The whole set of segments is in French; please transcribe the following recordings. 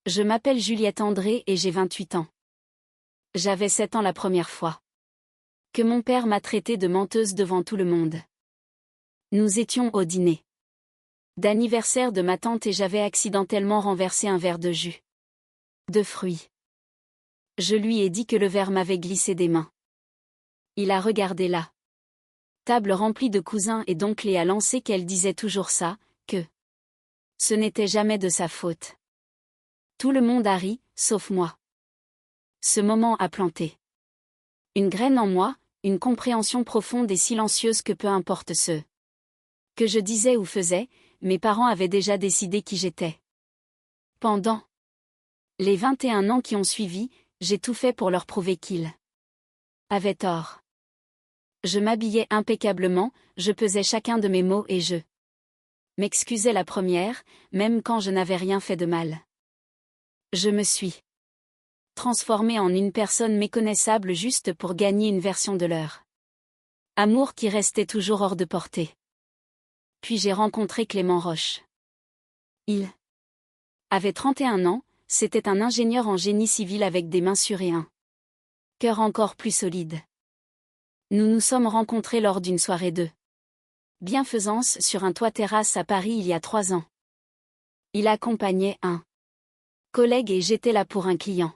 Je m'appelle Juliette André et j'ai 28 ans. J'avais 7 ans la première fois que mon père m'a traitée de menteuse devant tout le monde. Nous étions au dîner d'anniversaire de ma tante et j'avais accidentellement renversé un verre de jus de fruits. Je lui ai dit que le verre m'avait glissé des mains. Il a regardé la table remplie de cousins et d'oncles et a lancé qu'elle disait toujours ça, que ce n'était jamais de sa faute. Tout le monde a ri, sauf moi. Ce moment a planté une graine en moi, une compréhension profonde et silencieuse que peu importe ce que je disais ou faisais, mes parents avaient déjà décidé qui j'étais. Pendant les 21 ans qui ont suivi, j'ai tout fait pour leur prouver qu'ils avaient tort. Je m'habillais impeccablement, je pesais chacun de mes mots et je m'excusais la première, même quand je n'avais rien fait de mal. Je me suis transformée en une personne méconnaissable juste pour gagner une version de leur amour qui restait toujours hors de portée. Puis j'ai rencontré Clément Roche. Il avait 31 ans, c'était un ingénieur en génie civil avec des mains sûres et un cœur encore plus solide. Nous nous sommes rencontrés lors d'une soirée de bienfaisance sur un toit terrasse à Paris il y a 3 ans. Il accompagnait un collègue et j'étais là pour un client.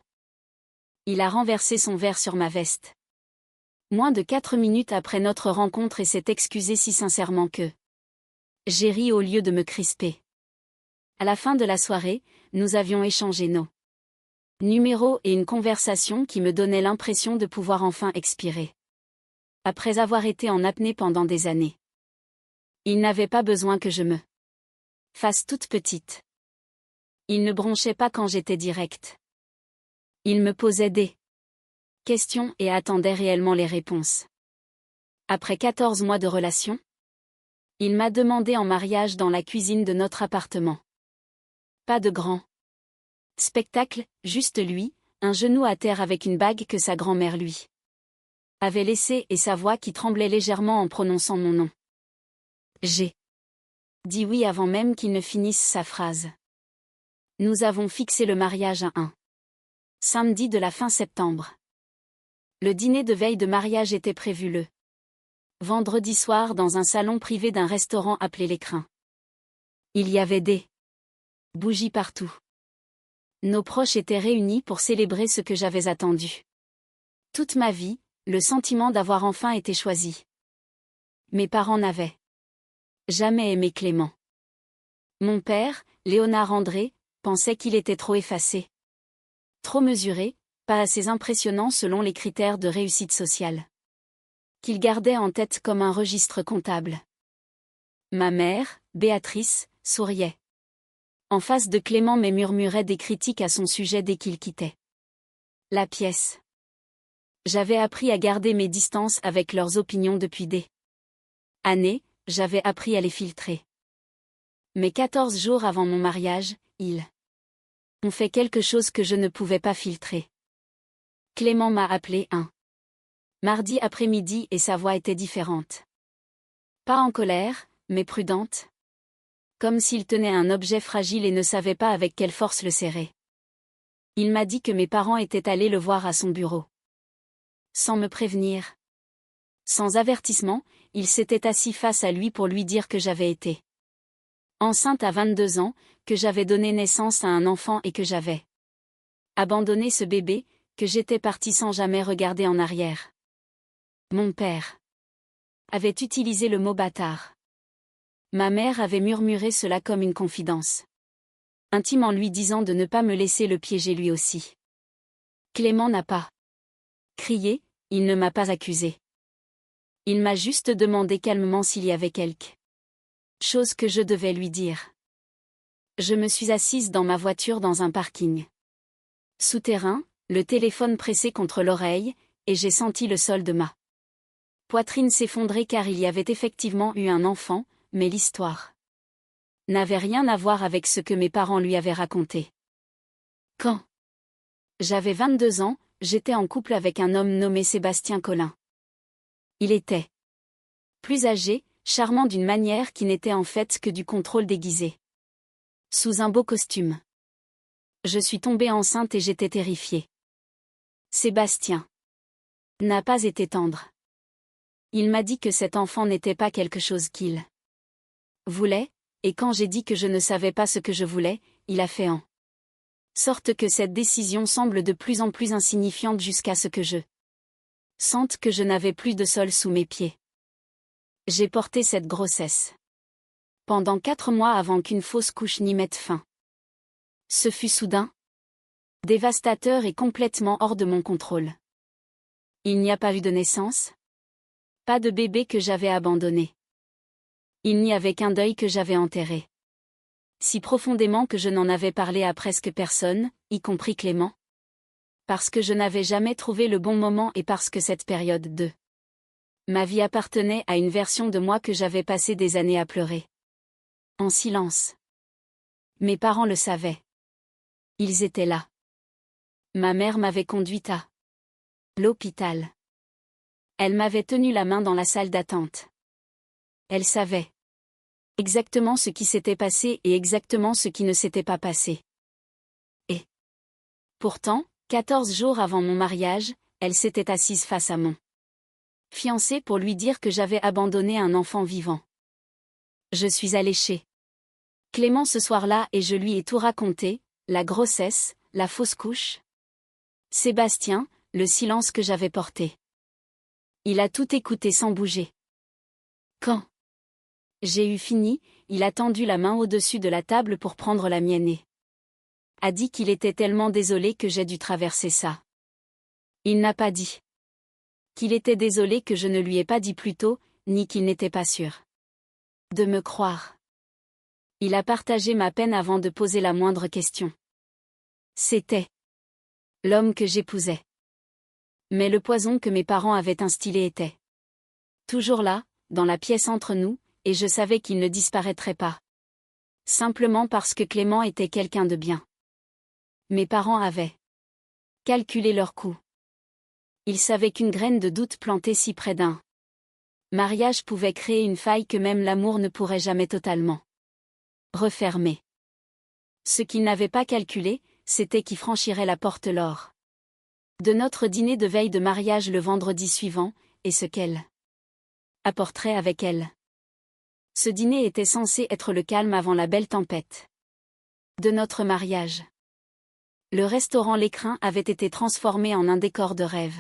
Il a renversé son verre sur ma veste. Moins de 4 minutes après notre rencontre et s'est excusé si sincèrement que j'ai ri au lieu de me crisper. À la fin de la soirée, nous avions échangé nos numéros et une conversation qui me donnait l'impression de pouvoir enfin expirer. Après avoir été en apnée pendant des années. Il n'avait pas besoin que je me fasse toute petite. Il ne bronchait pas quand j'étais directe. Il me posait des questions et attendait réellement les réponses. Après 14 mois de relation, il m'a demandé en mariage dans la cuisine de notre appartement. Pas de grand spectacle, juste lui, un genou à terre avec une bague que sa grand-mère lui avait laissée et sa voix qui tremblait légèrement en prononçant mon nom. J'ai dit oui avant même qu'il ne finisse sa phrase. Nous avons fixé le mariage à un samedi de la fin septembre. Le dîner de veille de mariage était prévu le vendredi soir dans un salon privé d'un restaurant appelé l'Écrin. Il y avait des bougies partout. Nos proches étaient réunis pour célébrer ce que j'avais attendu toute ma vie, le sentiment d'avoir enfin été choisi. Mes parents n'avaient jamais aimé Clément. Mon père, Léonard André, pensait qu'il était trop effacé. Trop mesuré, pas assez impressionnant selon les critères de réussite sociale. Qu'il gardait en tête comme un registre comptable. Ma mère, Béatrice, souriait en face de Clément mais murmurait des critiques à son sujet dès qu'il quittait la pièce. J'avais appris à garder mes distances avec leurs opinions depuis des années, j'avais appris à les filtrer. Mais 14 jours avant mon mariage, ils ont fait quelque chose que je ne pouvais pas filtrer. Clément m'a appelé un mardi après-midi et sa voix était différente. Pas en colère, mais prudente. Comme s'il tenait un objet fragile et ne savait pas avec quelle force le serrer. Il m'a dit que mes parents étaient allés le voir à son bureau. Sans me prévenir. Sans avertissement, il s'était assis face à lui pour lui dire que j'avais été enceinte à 22 ans, que j'avais donné naissance à un enfant et que j'avais abandonné ce bébé, que j'étais partie sans jamais regarder en arrière. Mon père avait utilisé le mot bâtard. Ma mère avait murmuré cela comme une confidence intime en lui disant de ne pas me laisser le piéger lui aussi. Clément n'a pas crié, il ne m'a pas accusé. Il m'a juste demandé calmement s'il y avait quelque chose que je devais lui dire. Je me suis assise dans ma voiture dans un parking souterrain, le téléphone pressé contre l'oreille, et j'ai senti le sol de ma poitrine s'effondrer car il y avait effectivement eu un enfant, mais l'histoire n'avait rien à voir avec ce que mes parents lui avaient raconté. Quand j'avais 22 ans, j'étais en couple avec un homme nommé Sébastien Collin. Il était plus âgé, charmant d'une manière qui n'était en fait que du contrôle déguisé. Sous un beau costume Je suis tombée enceinte et j'étais terrifiée. Sébastien n'a pas été tendre. Il m'a dit que cet enfant n'était pas quelque chose qu'il voulait, et quand j'ai dit que je ne savais pas ce que je voulais, il a fait en sorte que cette décision semble de plus en plus insignifiante jusqu'à ce que je sente que je n'avais plus de sol sous mes pieds. J'ai porté cette grossesse pendant 4 mois avant qu'une fausse couche n'y mette fin. Ce fut soudain, dévastateur et complètement hors de mon contrôle. Il n'y a pas eu de naissance, pas de bébé que j'avais abandonné. Il n'y avait qu'un deuil que j'avais enterré. Si profondément que je n'en avais parlé à presque personne, y compris Clément. Parce que je n'avais jamais trouvé le bon moment et parce que cette période de ma vie appartenait à une version de moi que j'avais passé des années à pleurer. En silence. Mes parents le savaient. Ils étaient là. Ma mère m'avait conduite à l'hôpital. Elle m'avait tenu la main dans la salle d'attente. Elle savait exactement ce qui s'était passé et exactement ce qui ne s'était pas passé. Et pourtant, 14 jours avant mon mariage, elle s'était assise face à mon fiancé pour lui dire que j'avais abandonné un enfant vivant. Je suis allée chez Clément ce soir-là et je lui ai tout raconté, la grossesse, la fausse couche. Sébastien, le silence que j'avais porté. Il a tout écouté sans bouger. Quand j'ai eu fini, il a tendu la main au-dessus de la table pour prendre la mienne et a dit qu'il était tellement désolé que j'ai dû traverser ça. Il n'a pas dit qu'il était désolé que je ne lui ai pas dit plus tôt, ni qu'il n'était pas sûr de me croire. Il a partagé ma peine avant de poser la moindre question. C'était l'homme que j'épousais. Mais le poison que mes parents avaient instillé était toujours là, dans la pièce entre nous, et je savais qu'il ne disparaîtrait pas. Simplement parce que Clément était quelqu'un de bien. Mes parents avaient calculé leur coût. Ils savaient qu'une graine de doute plantée si près d'un mariage pouvait créer une faille que même l'amour ne pourrait jamais totalement refermer. Ce qu'ils n'avaient pas calculé, c'était qui franchirait la porte lors de notre dîner de veille de mariage le vendredi suivant, et ce qu'elle apporterait avec elle. Ce dîner était censé être le calme avant la belle tempête de notre mariage. Le restaurant L'Écrin avait été transformé en un décor de rêve.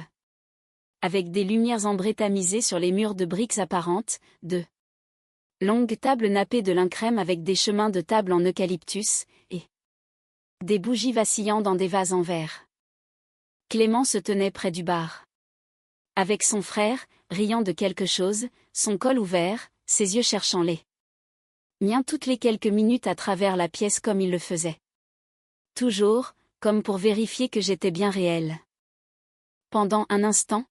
Avec des lumières ambrées tamisées sur les murs de briques apparentes, de longues tables nappées de lin crème avec des chemins de table en eucalyptus, et des bougies vacillant dans des vases en verre. Clément se tenait près du bar. Avec son frère, riant de quelque chose, son col ouvert, ses yeux cherchant les miens toutes les quelques minutes à travers la pièce comme il le faisait. Toujours, comme pour vérifier que j'étais bien réelle. Pendant un instant,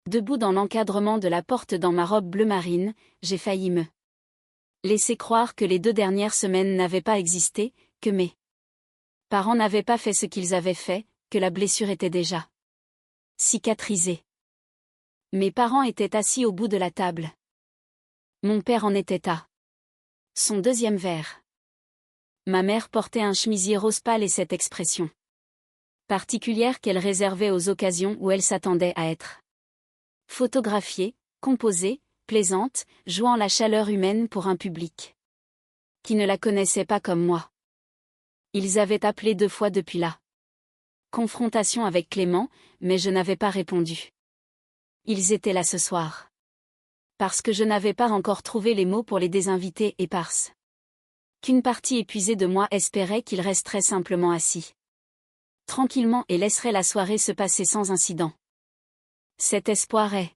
debout dans l'encadrement de la porte dans ma robe bleu marine, j'ai failli me laisser croire que les 2 dernières semaines n'avaient pas existé, que mes parents n'avaient pas fait ce qu'ils avaient fait, que la blessure était déjà cicatrisée. Mes parents étaient assis au bout de la table. Mon père en était à son 2e verre. Ma mère portait un chemisier rose pâle et cette expression particulière qu'elle réservait aux occasions où elle s'attendait à être photographiée, composée, plaisante, jouant la chaleur humaine pour un public qui ne la connaissait pas comme moi. Ils avaient appelé 2 fois depuis la confrontation avec Clément, mais je n'avais pas répondu. Ils étaient là ce soir. Parce que je n'avais pas encore trouvé les mots pour les désinviter et parce qu'une partie épuisée de moi espérait qu'ils resteraient simplement assis tranquillement et laisseraient la soirée se passer sans incident. Cet espoir est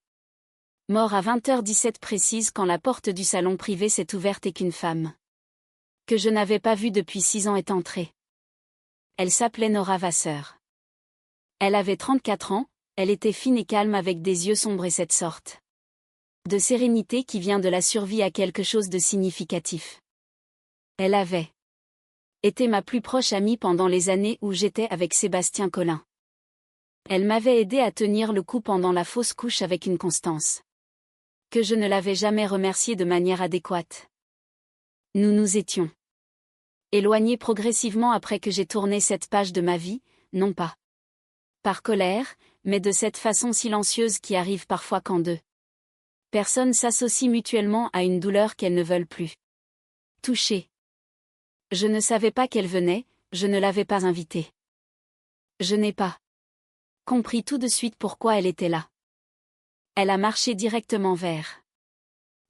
mort à 20h17 précise quand la porte du salon privé s'est ouverte et qu'une femme que je n'avais pas vue depuis 6 ans est entrée. Elle s'appelait Nora Vasseur. Elle avait 34 ans, elle était fine et calme avec des yeux sombres et cette sorte de sérénité qui vient de la survie à quelque chose de significatif. Elle avait été ma plus proche amie pendant les années où j'étais avec Sébastien Collin. Elle m'avait aidé à tenir le coup pendant la fausse couche avec une constance que je ne l'avais jamais remerciée de manière adéquate. Nous nous étions éloigné progressivement après que j'ai tourné cette page de ma vie, non pas par colère, mais de cette façon silencieuse qui arrive parfois quand deux personnes s'associent mutuellement à une douleur qu'elles ne veulent plus toucher. Je ne savais pas qu'elle venait, je ne l'avais pas invitée. Je n'ai pas compris tout de suite pourquoi elle était là. Elle a marché directement vers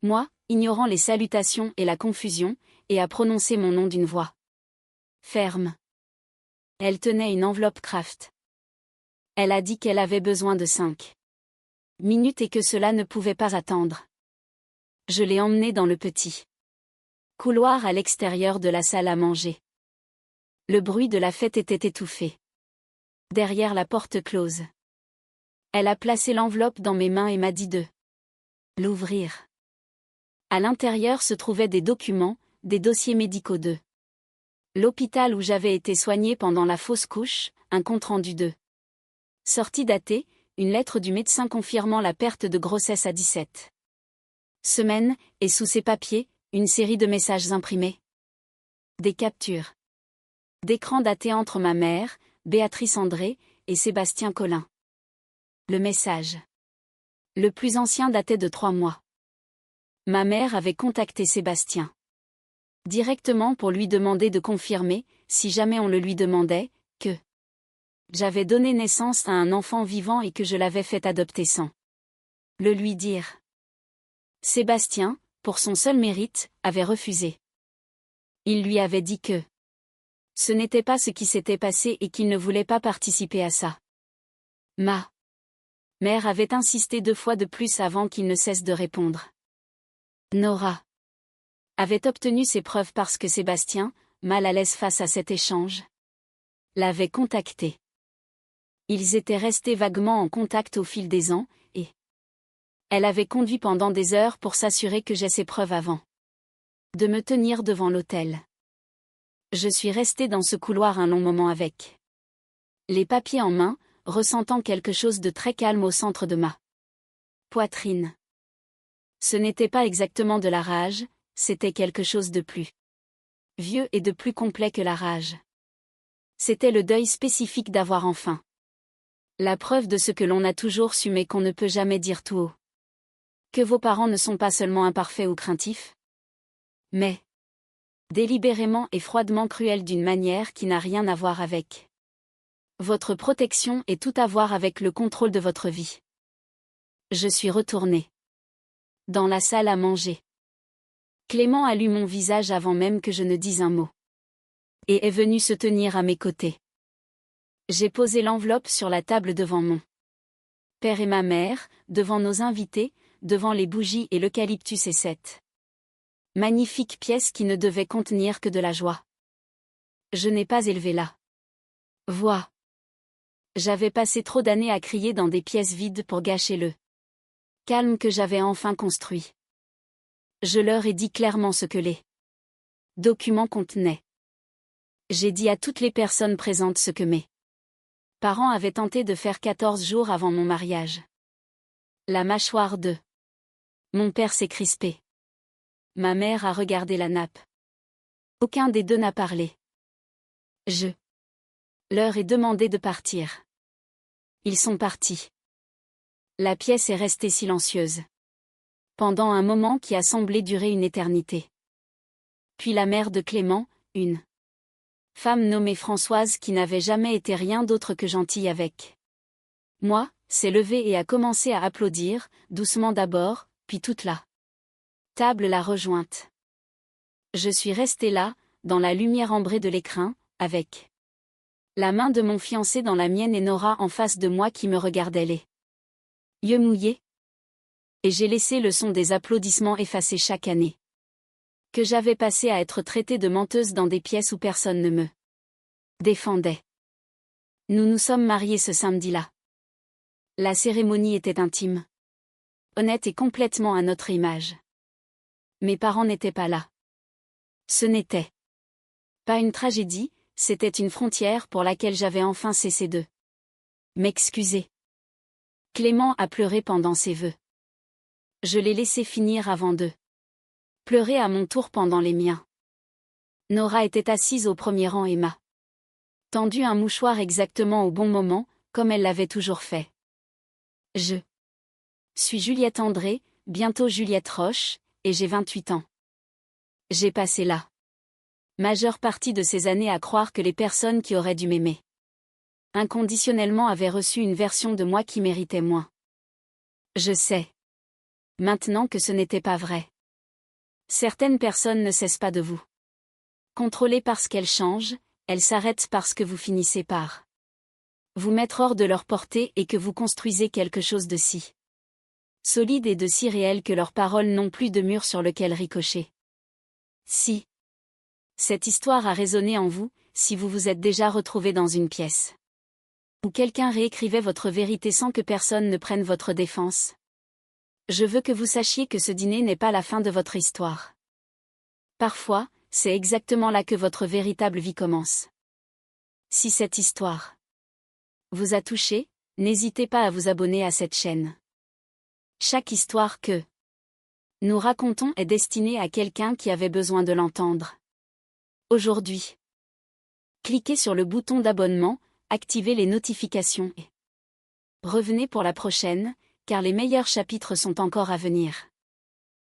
moi, ignorant les salutations et la confusion, et a prononcé mon nom d'une voix ferme. Elle tenait une enveloppe Kraft. Elle a dit qu'elle avait besoin de 5 minutes et que cela ne pouvait pas attendre. Je l'ai emmenée dans le petit couloir à l'extérieur de la salle à manger. Le bruit de la fête était étouffé. Derrière la porte close. Elle a placé l'enveloppe dans mes mains et m'a dit de l'ouvrir. À l'intérieur se trouvaient des documents, des dossiers médicaux de l'hôpital où j'avais été soignée pendant la fausse couche, un compte-rendu de sortie datée, une lettre du médecin confirmant la perte de grossesse à 17 semaines, et sous ces papiers, une série de messages imprimés. Des captures d'écran datées entre ma mère, Béatrice André, et Sébastien Collin. Le message le plus ancien datait de 3 mois. Ma mère avait contacté Sébastien directement pour lui demander de confirmer, si jamais on le lui demandait, que j'avais donné naissance à un enfant vivant et que je l'avais fait adopter sans le lui dire. Sébastien, pour son seul mérite, avait refusé. Il lui avait dit que ce n'était pas ce qui s'était passé et qu'il ne voulait pas participer à ça. Ma mère avait insisté 2 fois de plus avant qu'il ne cesse de répondre. Nora avait obtenu ses preuves parce que Sébastien, mal à l'aise face à cet échange, l'avait contacté. Ils étaient restés vaguement en contact au fil des ans, et elle avait conduit pendant des heures pour s'assurer que j'ai ses preuves avant de me tenir devant l'hôtel. Je suis restée dans ce couloir un long moment avec les papiers en main, ressentant quelque chose de très calme au centre de ma poitrine. Ce n'était pas exactement de la rage, c'était quelque chose de plus vieux et de plus complet que la rage. C'était le deuil spécifique d'avoir enfin la preuve de ce que l'on a toujours su mais qu'on ne peut jamais dire tout haut. Que vos parents ne sont pas seulement imparfaits ou craintifs, mais délibérément et froidement cruels d'une manière qui n'a rien à voir avec votre protection et tout à voir avec le contrôle de votre vie. Je suis retournée dans la salle à manger. Clément a lu mon visage avant même que je ne dise un mot. Et est venu se tenir à mes côtés. J'ai posé l'enveloppe sur la table devant mon père et ma mère, devant nos invités, devant les bougies et l'eucalyptus et cette magnifique pièce qui ne devait contenir que de la joie. Je n'ai pas élevé la voix. J'avais passé trop d'années à crier dans des pièces vides pour gâcher le calme que j'avais enfin construit. Je leur ai dit clairement ce que les documents contenaient. J'ai dit à toutes les personnes présentes ce que mes parents avaient tenté de faire 14 jours avant mon mariage. La mâchoire de mon père s'est crispée. Ma mère a regardé la nappe. Aucun des deux n'a parlé. Je leur ai demandé de partir. Ils sont partis. La pièce est restée silencieuse. Pendant un moment qui a semblé durer une éternité. Puis la mère de Clément, une femme nommée Françoise qui n'avait jamais été rien d'autre que gentille avec moi, s'est levée et a commencé à applaudir, doucement d'abord, puis toute la table l'a rejointe. Je suis restée là, dans la lumière ambrée de l'écrin, avec la main de mon fiancé dans la mienne et Nora en face de moi qui me regardait les yeux mouillés. Et j'ai laissé le son des applaudissements effacer chaque année que j'avais passé à être traitée de menteuse dans des pièces où personne ne me défendait. Nous nous sommes mariés ce samedi-là. La cérémonie était intime, honnête et complètement à notre image. Mes parents n'étaient pas là. Ce n'était pas une tragédie, c'était une frontière pour laquelle j'avais enfin cessé de m'excuser. Clément a pleuré pendant ses vœux. Je l'ai laissé finir avant de pleurer à mon tour pendant les miens. Nora était assise au premier rang et m'a tendu un mouchoir exactement au bon moment, comme elle l'avait toujours fait. Je suis Juliette André, bientôt Juliette Roche, et j'ai 28 ans. J'ai passé la majeure partie de ces années à croire que les personnes qui auraient dû m'aimer inconditionnellement avaient reçu une version de moi qui méritait moins. Je sais maintenant que ce n'était pas vrai. Certaines personnes ne cessent pas de vous contrôler parce qu'elles changent, elles s'arrêtent parce que vous finissez par vous mettre hors de leur portée et que vous construisez quelque chose de si solide et de si réel que leurs paroles n'ont plus de mur sur lequel ricocher. Si cette histoire a résonné en vous, si vous vous êtes déjà retrouvé dans une pièce où quelqu'un réécrivait votre vérité sans que personne ne prenne votre défense, je veux que vous sachiez que ce dîner n'est pas la fin de votre histoire. Parfois, c'est exactement là que votre véritable vie commence. Si cette histoire vous a touché, n'hésitez pas à vous abonner à cette chaîne. Chaque histoire que nous racontons est destinée à quelqu'un qui avait besoin de l'entendre. Aujourd'hui, cliquez sur le bouton d'abonnement, activez les notifications et revenez pour la prochaine, car les meilleurs chapitres sont encore à venir.